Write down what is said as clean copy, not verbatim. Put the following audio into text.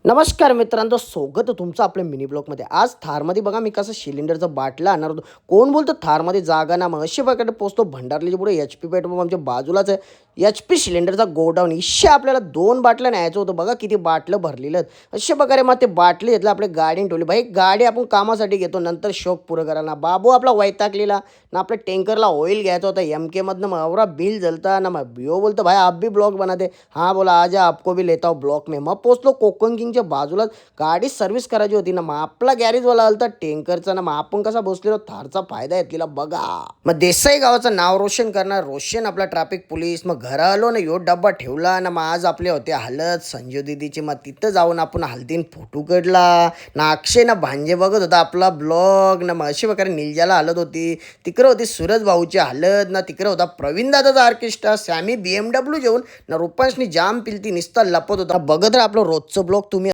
नमस्कार मित्रांनो, स्वागत आहे तुमचं आपल्या मिनी ब्लॉगमध्ये. आज थारमध्ये बघा मी कसं सिलेंडरचं बाटलं आणणार होतो. कोण बोलतं थारमध्ये जागा ना, मग अशी प्रकारे पोहोचतो भंडारलीच्या पुढे एच पी पेट्रोल पंप आमच्या बाजूलाच आहे. एच पी सिलेंडरचा गोडाऊन इशे आपल्याला 2 बाटल्या न्यायचं होतं. बघा किती बाटलं भरलेलं आहेत. अशा प्रकारे मग ते बाटली घेतलं, आपल्या गाडीने ठेवली. भाई गाडी आपण कामासाठी घेतो, नंतर शौक पुरं करायला ना. बाबू आपला वैतागलेला ना, आपल्या टँकरला ऑइल घ्यायचं होतं एम केमधनं. मग एवढा बिल जलता ना, मग बिओ बोलतो भाई आप भी ब्लॉग बना दे. हाँ बोला आजा आपको भी लेता हूँ ब्लॉक में. मग पोचलो कोकण किंगच्या बाजूलाच. गाडी सर्व्हिस करायची होती ना, मग आपला गॅरेजवाला आलता टँकरचा ना, मग आपण कसा बसलेलो थारचा फायदा घेतलेला बघा. मग देसाई गावाचं नाव रोशन करणार रोशन आपला ट्रॅफिक पोलीस. मग घरा आलो ना, यो डब्बा ठेवला ना, मग आज आपले होते हलत संजू दीदीची. मग तिथं जाऊन आपण हलतीन फोटो काढला ना. अक्षय ना भांजे बघत होता आपला ब्लॉग ना. मग अशी प्रकारे निलजाला हलत होती. तिकडे होती सूरज भाऊची हलत ना, तिकडे होता प्रवीण दादाचा ऑर्केस्ट्रा. सॅमी BMW जेवून ना, रुपांशनी जाम पिलती निसता लपत होता. बघत राहा आपलं रोजचं ब्लॉग तुम्ही.